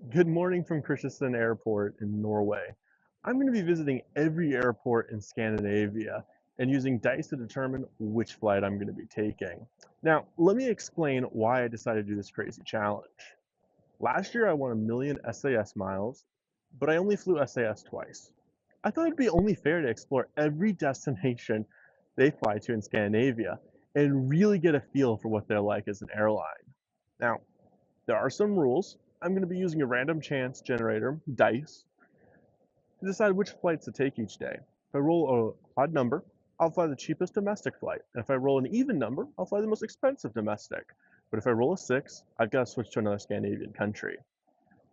Good morning from Kristiansand Airport in Norway. I'm going to be visiting every airport in Scandinavia and using dice to determine which flight I'm going to be taking. Now, let me explain why I decided to do this crazy challenge. Last year I won a million SAS miles, but I only flew SAS twice. I thought it'd be only fair to explore every destination they fly to in Scandinavia and really get a feel for what they're like as an airline. Now, there are some rules. I'm going to be using a random chance generator, dice, to decide which flights to take each day. If I roll a odd number, I'll fly the cheapest domestic flight. And if I roll an even number, I'll fly the most expensive domestic. But if I roll a 6, I've got to switch to another Scandinavian country.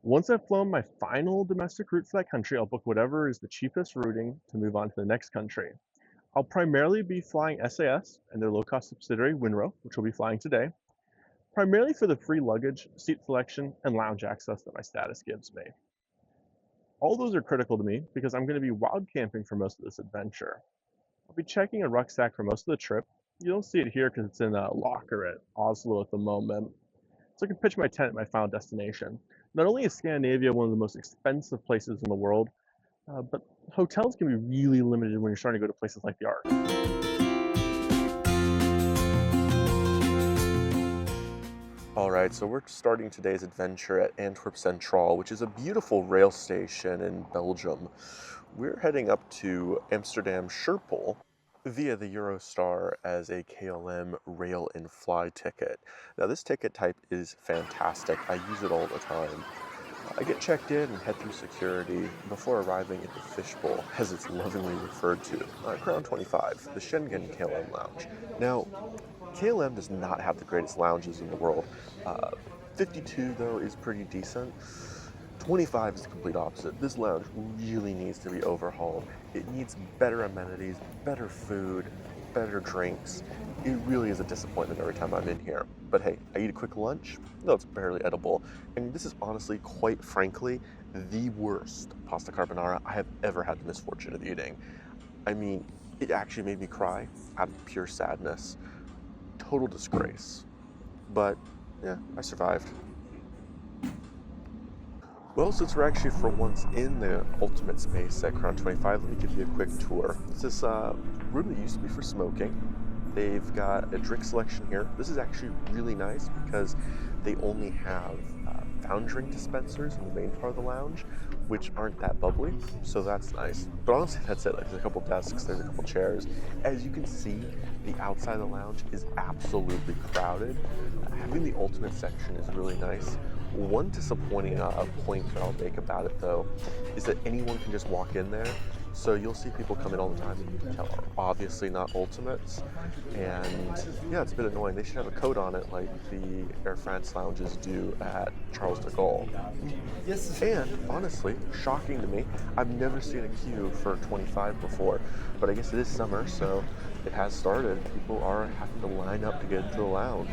Once I've flown my final domestic route for that country, I'll book whatever is the cheapest routing to move on to the next country. I'll primarily be flying SAS and their low-cost subsidiary, Winro, which will be flying today, primarily for the free luggage, seat selection, and lounge access that my status gives me. All those are critical to me because I'm going to be wild camping for most of this adventure. I'll be checking a rucksack for most of the trip. You don't see it here because it's in a locker at Oslo at the moment. So I can pitch my tent at my final destination. Not only is Scandinavia one of the most expensive places in the world, but hotels can be really limited when you're starting to go to places like the Arctic. Alright, so we're starting today's adventure at Antwerp Centraal, which is a beautiful rail station in Belgium. We're heading up to Amsterdam Schiphol via the Eurostar as a KLM rail and fly ticket. Now this ticket type is fantastic. I use it all the time. I get checked in and head through security before arriving at the fishbowl, as it's lovingly referred to, Crown 25, the Schengen KLM Lounge. Now, KLM does not have the greatest lounges in the world. 52, though, is pretty decent. 25 is the complete opposite. This lounge really needs to be overhauled. It needs better amenities, better food, better drinks. It really is a disappointment every time I'm in here. But hey, I eat a quick lunch. No, it's barely edible. And this is honestly, quite frankly, the worst pasta carbonara I have ever had the misfortune of eating. I mean, it actually made me cry out of pure sadness. Total disgrace. But yeah, I survived. Well, since we're actually for once in the ultimate space at Crown 25, let me give you a quick tour. This is a room that used to be for smoking. They've got a drink selection here. This is actually really nice because they only have fountain drink dispensers in the main part of the lounge, which aren't that bubbly, so that's nice. But honestly, that's it. Like, there's a couple desks, there's a couple chairs. As you can see, the outside of the lounge is absolutely crowded. Having the ultimate section is really nice. One disappointing point that I'll make about it, though, is that anyone can just walk in there. So you'll see people come in all the time that you can tell are obviously not ultimates. And yeah, it's a bit annoying. They should have a code on it like the Air France lounges do at Charles de Gaulle. Yes. And honestly, shocking to me, I've never seen a queue for 25 before. But I guess it is summer, so it has started. People are having to line up to get into the lounge.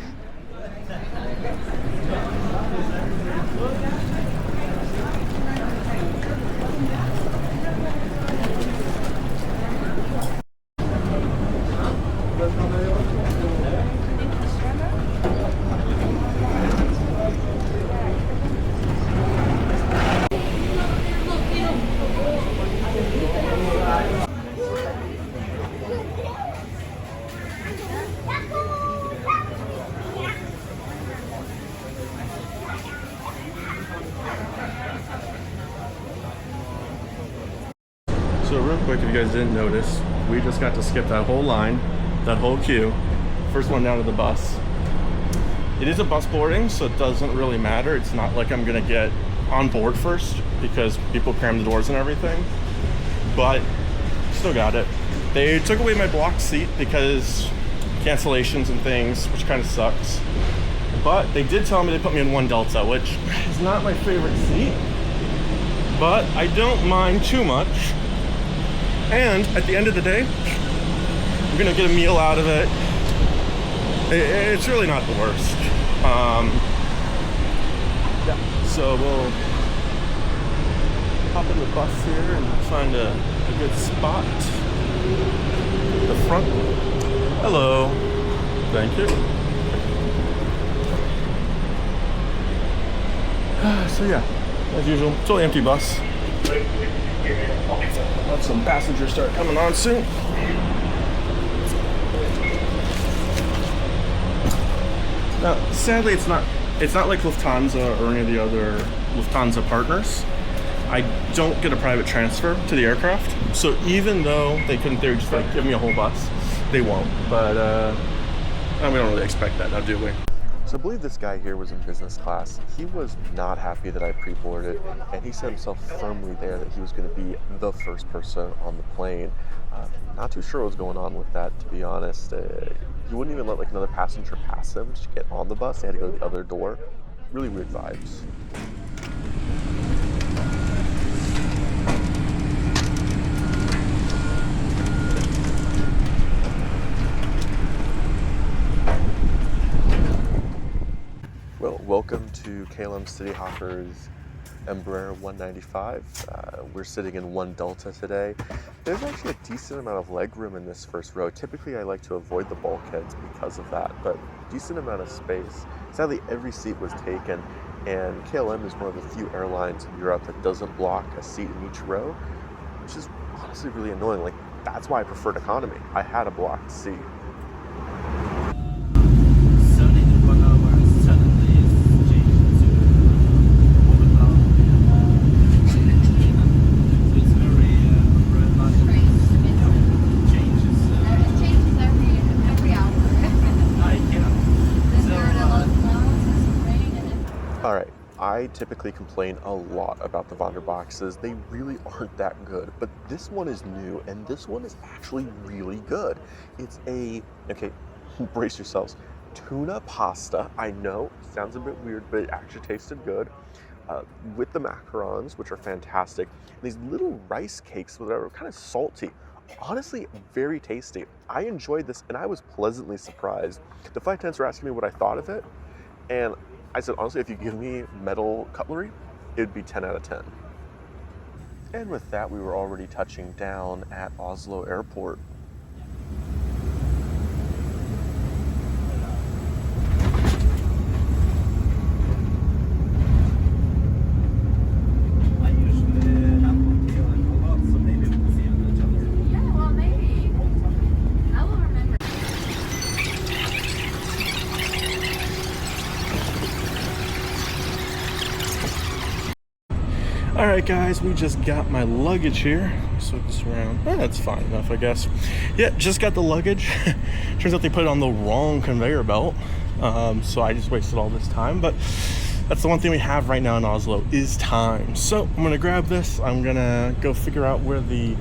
So real quick, if you guys didn't notice, we just got to skip that whole line, that whole queue. First one down to the bus. It is a bus boarding, so it doesn't really matter. It's not like I'm gonna get on board first because people cram the doors and everything, but still got it. They took away my blocked seat because cancellations and things, which kind of sucks. But they did tell me they put me in one Delta, which is not my favorite seat, but I don't mind too much. And at the end of the day, I'm gonna get a meal out of it. It's really not the worst. Yeah, so we'll hop in the bus here and find a good spot. The front. Hello. Thank you. So yeah, as usual. Totally empty bus. Let some passengers start coming on soon. Now, sadly, it's not like Lufthansa or any of the other Lufthansa partners. I don't get a private transfer to the aircraft, so even though they couldn't, they would just like give me a whole bus. They won't, but we don't really expect that now, do we? So I believe this guy here was in business class. He was not happy that I pre-boarded, and he set himself firmly there that he was going to be the first person on the plane. Not too sure what was going on with that, to be honest. He wouldn't even let like another passenger pass him to get on the bus. They had to go to the other door. Really weird vibes. Well, welcome to KLM City Hopper's Embraer 195. We're sitting in 1 Delta today. There's actually a decent amount of leg room in this first row. Typically, I like to avoid the bulkheads because of that, but decent amount of space. Sadly, every seat was taken, and KLM is one of the few airlines in Europe that doesn't block a seat in each row, which is honestly really annoying. Like, that's why I preferred economy. I had a blocked seat. Alright, I typically complain a lot about the Vonderboxes. They really aren't that good, but this one is new, and this one is actually really good. It's a, okay, brace yourselves, tuna pasta. I know, sounds a bit weird, but it actually tasted good. With the macarons, which are fantastic, and these little rice cakes that are kind of salty. Honestly, very tasty. I enjoyed this, and I was pleasantly surprised. The flight attendants were asking me what I thought of it, and I said, honestly, if you give me metal cutlery, it'd be 10 out of 10. And with that, we were already touching down at Oslo Airport. Alright guys, we just got my luggage here. Switch this around. That's fine enough, I guess. Yeah, just got the luggage. Turns out they put it on the wrong conveyor belt. So I just wasted all this time. But that's the one thing we have right now in Oslo is time. So I'm gonna grab this. I'm gonna go figure out where the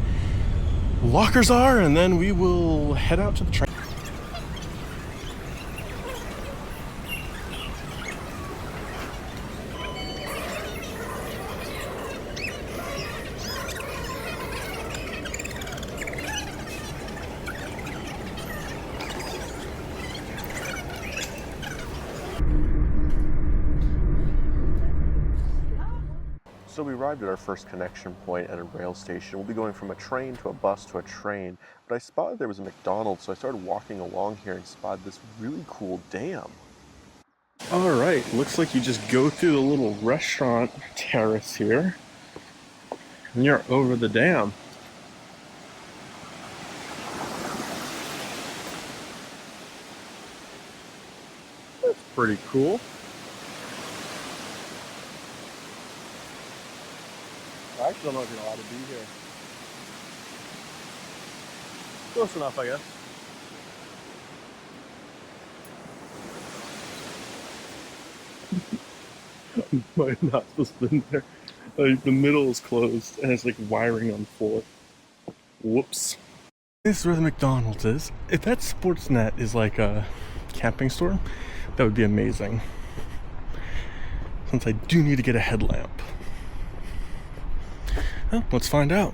lockers are, and then we will head out to the train. So we arrived at our first connection point at a rail station. We'll be going from a train to a bus to a train, but I spotted there was a McDonald's, so I started walking along here and spotted this really cool dam. All right, looks like you just go through the little restaurant terrace here, and you're over the dam. That's pretty cool. I actually don't know if you're allowed to be here. Close enough, I guess. Might not supposed to be in there. Like, the middle is closed and it's like wiring on the floor. Whoops. This is where the McDonald's is. If that Sportsnet is like a camping store, that would be amazing. Since I do need to get a headlamp. Well, let's find out.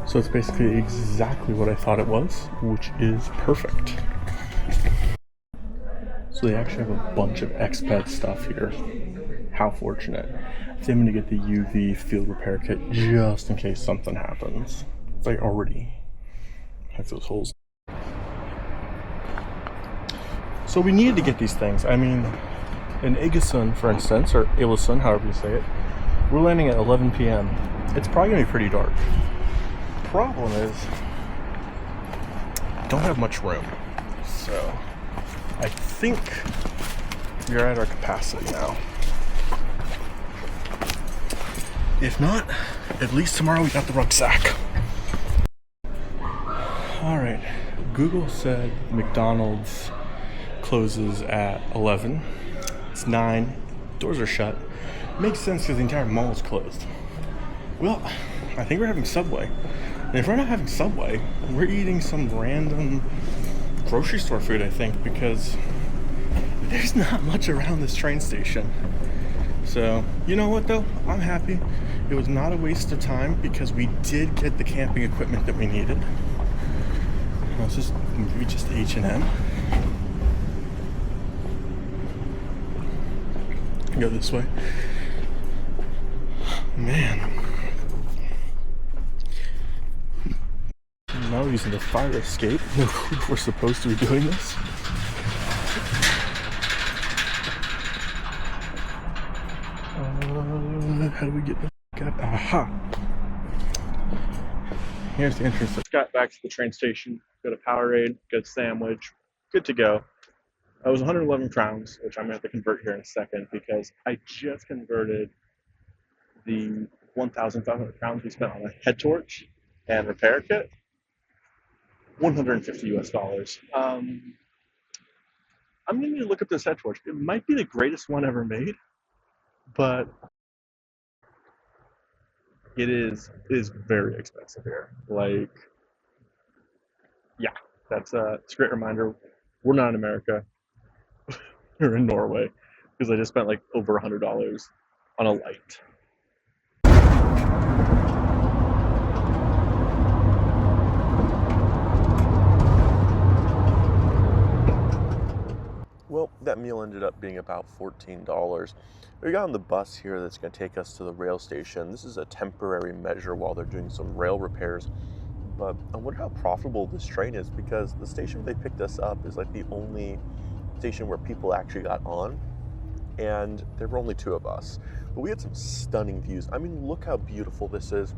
So it's basically exactly what I thought it was, which is perfect. So they actually have a bunch of expat stuff here. How fortunate. So I'm gonna get the UV field repair kit just in case something happens. It's like already have those holes. So we needed to get these things. I mean, in Egersund, for instance, or Ilesund, however you say it, we're landing at 11 p.m. It's probably going to be pretty dark. Problem is, I don't have much room. So, I think we are at our capacity now. If not, at least tomorrow we got the rucksack. Alright, Google said McDonald's closes at 11. It's 9. Doors are shut. Makes sense because the entire mall is closed. Well, I think we're having Subway. And if we're not having Subway, we're eating some random grocery store food, I think, because there's not much around this train station. So, you know what though? I'm happy. It was not a waste of time because we did get the camping equipment that we needed. It's just maybe just H&M. Go this way. Man. Now we're using the fire escape. We're supposed to be doing this. How do we get back up? Aha! Here's the entrance. Just got back to the train station, got a Powerade, got a sandwich, good to go. That was 111 crowns, which I'm going to have to convert here in a second because I just converted the 1,500 crowns we spent on a head torch and repair kit. 150 US dollars. I'm going to need to look up this head torch. It might be the greatest one ever made, but it is very expensive here. Like, yeah, it's a great reminder. We're not in America. We're in Norway because I just spent like over $100 on a light. Well, that meal ended up being about $14. We got on the bus here that's going to take us to the rail station. This is a temporary measure while they're doing some rail repairs. But I wonder how profitable this train is because the station where they picked us up is like the only station where people actually got on. And there were only 2 of us. But we had some stunning views. I mean, look how beautiful this is.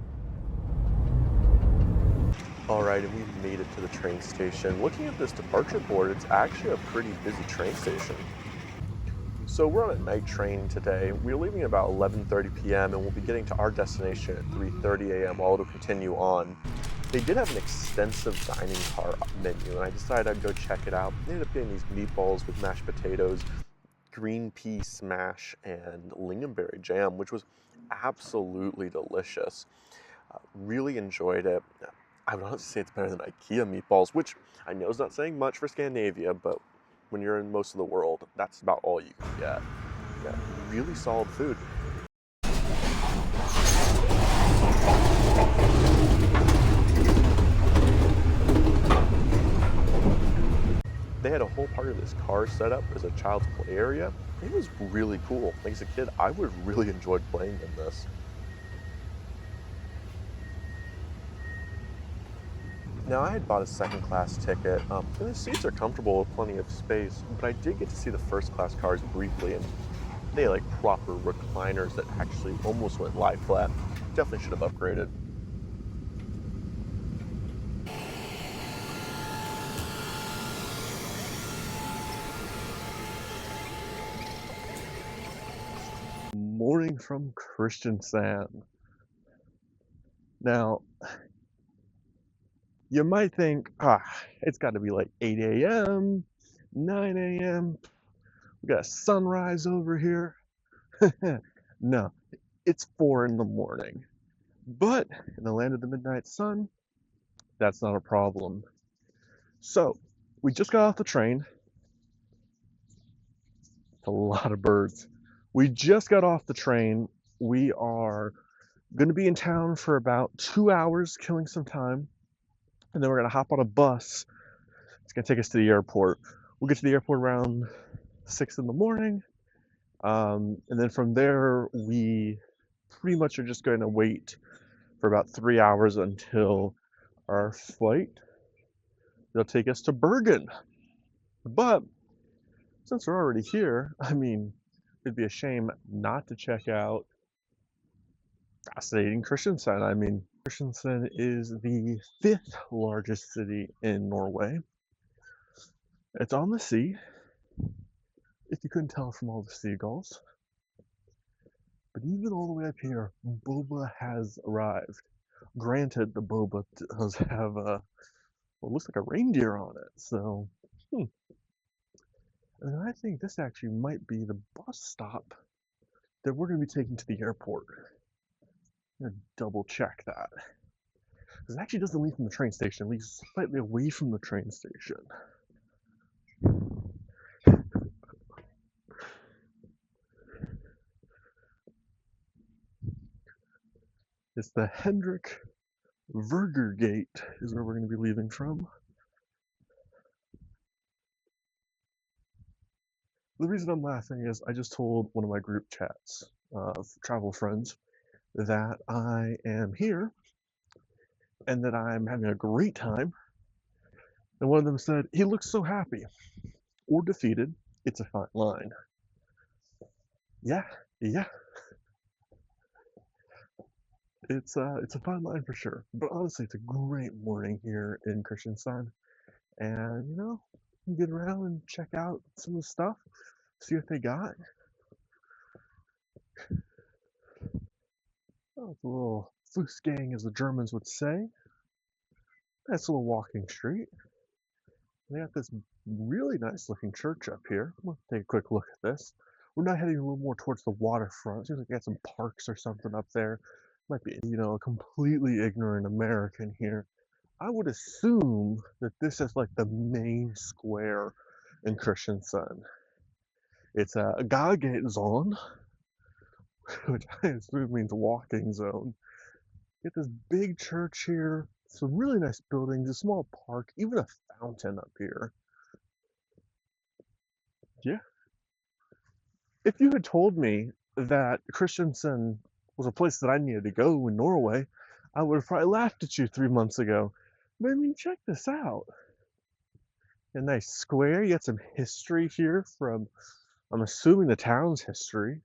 All right, and we've made it to the train station. Looking at this departure board, it's actually a pretty busy train station. So we're on a night train today. We're leaving at about 11:30 p.m. and we'll be getting to our destination at 3:30 a.m. while it'll continue on. They did have an extensive dining car menu, and I decided I'd go check it out. They ended up getting these meatballs with mashed potatoes, green pea smash, and lingonberry jam, which was absolutely delicious. Really enjoyed it. I would honestly say it's better than IKEA meatballs, which I know is not saying much for Scandinavia, but when you're in most of the world, that's about all you can get. Yeah, really solid food. They had a whole part of this car set up as a child's play area. It was really cool. Like as a kid, I would have really enjoyed playing in this. Now, I had bought a second class ticket, and the seats are comfortable with plenty of space, but I did get to see the first class cars briefly, and they had like proper recliners that actually almost went lie flat. Definitely should have upgraded. Morning from Kristiansand. Now, you might think, it's got to be like 8 a.m., 9 a.m. We got a sunrise over here. No, it's 4 in the morning. But in the land of the midnight sun, that's not a problem. So, we just got off the train. It's a lot of birds. We just got off the train. We are going to be in town for about 2 hours, killing some time. And then we're going to hop on a bus. It's going to take us to the airport. We'll get to the airport around 6 in the morning. And then from there, we pretty much are just going to wait for about 3 hours until our flight. They'll take us to Bergen. But since we're already here, I mean, it'd be a shame not to check out fascinating Kristiansand. I mean, Kristiansand is the fifth largest city in Norway. It's on the sea, if you couldn't tell from all the seagulls. But even all the way up here, boba has arrived. Granted, the boba does have a, well, it looks like a reindeer on it, so, And I think this actually might be the bus stop that we're going to be taking to the airport. I'm going to double check that. Because it actually doesn't leave from the train station, it leaves slightly away from the train station. It's the Hendrik Verger Gate is where we're going to be leaving from. The reason I'm laughing is I just told one of my group chats of travel friends that I am here and that I'm having a great time. And one of them said, he looks so happy or defeated. It's a fine line. Yeah. It's a fine line for sure. But honestly, it's a great morning here in Kristiansand. And, you can get around and check out some of the stuff, see what they got. Oh, it's a little Fußgang, as the Germans would say. Nice little walking street. They got this really nice looking church up here. We'll take a quick look at this. We're now heading a little more towards the waterfront. Seems like they got some parks or something up there. Might be, a completely ignorant American here. I would assume that this is like the main square in Kristiansand. It's a Gagate-zone, which I assume means walking zone. Get this big church here, some really nice buildings, a small park, even a fountain up here. Yeah. If you had told me that Kristiansand was a place that I needed to go in Norway, I would have probably laughed at you 3 months ago. But I mean, check this out. A nice square. You got some history here from, I'm assuming, the town's history.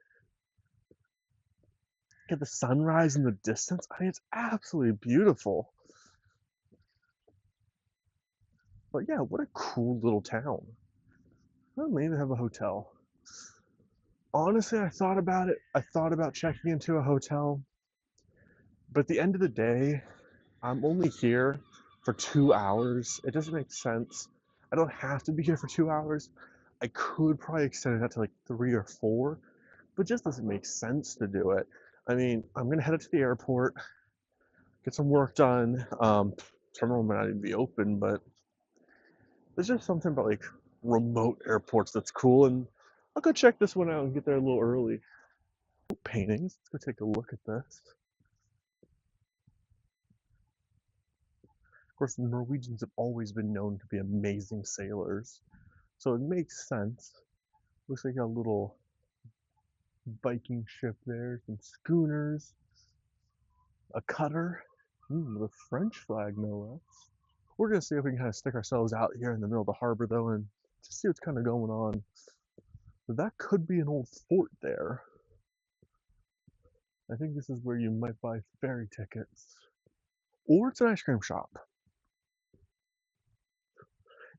Get the sunrise in the distance. I mean, it's absolutely beautiful. But yeah, what a cool little town. I may even have a hotel. Honestly, I thought about it. I thought about checking into a hotel. But at the end of the day, I'm only here for 2 hours. It doesn't make sense. I don't have to be here for 2 hours. I could probably extend it out to like 3 or 4, but it just doesn't make sense to do it. I mean, I'm gonna head up to the airport, get some work done. Terminal might not even be open, but there's just something about like remote airports that's cool, and I'll go check this one out and get there a little early. Paintings. Let's go take a look at this. Of course, the Norwegians have always been known to be amazing sailors, so it makes sense. Looks like a little Viking ship there, some schooners, a cutter, with a French flag, no less. We're gonna see if we can kind of stick ourselves out here in the middle of the harbor, though, and just see what's kind of going on. That could be an old fort there. I think this is where you might buy ferry tickets. Or it's an ice cream shop.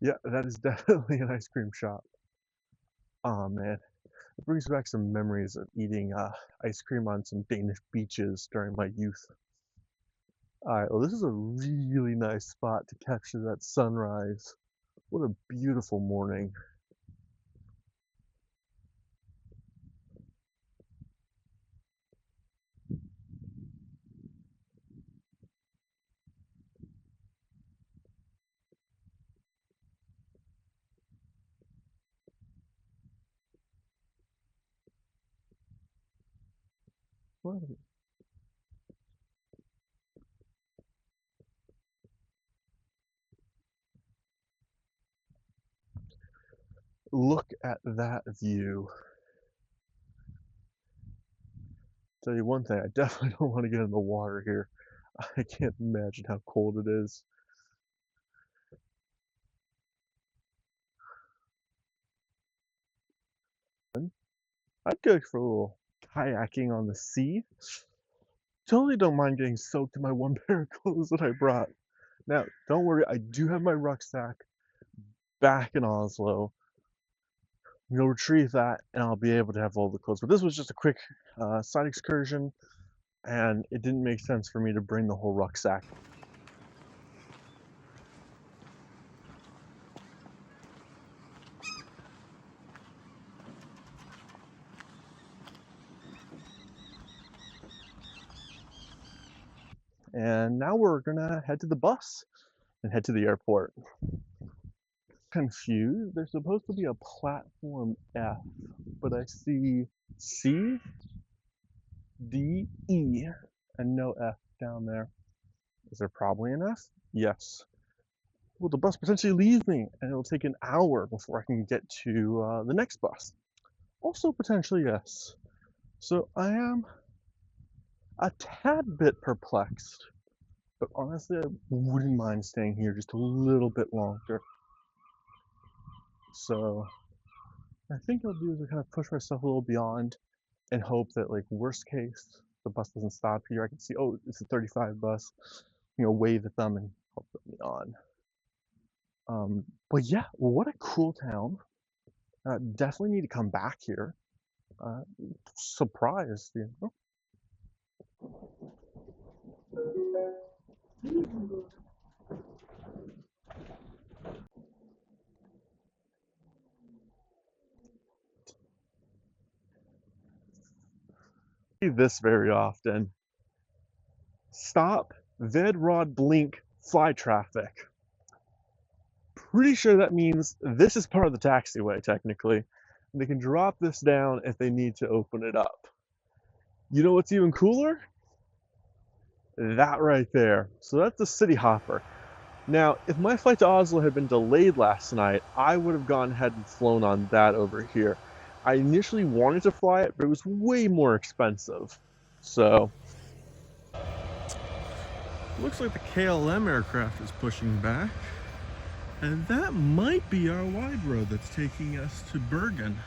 Yeah, that is definitely an ice cream shop. Oh man, it brings back some memories of eating ice cream on some Danish beaches during my youth. Alright, well, this is a really nice spot to capture that sunrise. What a beautiful morning. Look at that view. Tell you one thing, I definitely don't want to get in the water here. I can't imagine how cold it is. I'd go for a little kayaking on the sea. Totally don't mind getting soaked in my one pair of clothes that I brought. Now, don't worry, I do have my rucksack back in Oslo. You'll retrieve that, and I'll be able to have all the clothes. But this was just a quick side excursion, and it didn't make sense for me to bring the whole rucksack. And now we're gonna head to the bus and head to the airport. Confused, there's supposed to be a platform F, but I see C, D, E, and no F down there. Is there probably an F? Yes. Will the bus potentially leave me and it'll take an hour before I can get to the next bus? Also potentially yes. So I am a tad bit perplexed, but honestly I wouldn't mind staying here just a little bit longer. So I think I'll do is I kind of push myself a little beyond and hope that, like, worst case, the bus doesn't stop here. I can see, oh, it's a 35 bus, wave at them and hope put me on. But yeah, what a cool town. Definitely need to come back here. Surprised, See this very often. Stop, ved rod blink, fly traffic. Pretty sure that means this is part of the taxiway, technically. They can drop this down if they need to open it up. You know what's even cooler? That right there. So that's the City Hopper. Now, if my flight to Oslo had been delayed last night, I would have gone ahead and flown on that over here. I initially wanted to fly it, but it was way more expensive. So, Looks like the KLM aircraft is pushing back. And that might be our wide road that's taking us to Bergen.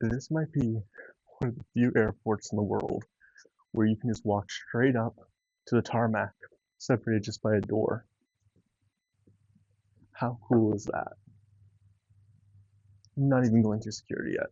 this might be one of the few airports in the world where you can just walk straight up to the tarmac, separated just by a door. How cool is that? I'm not even going through security yet.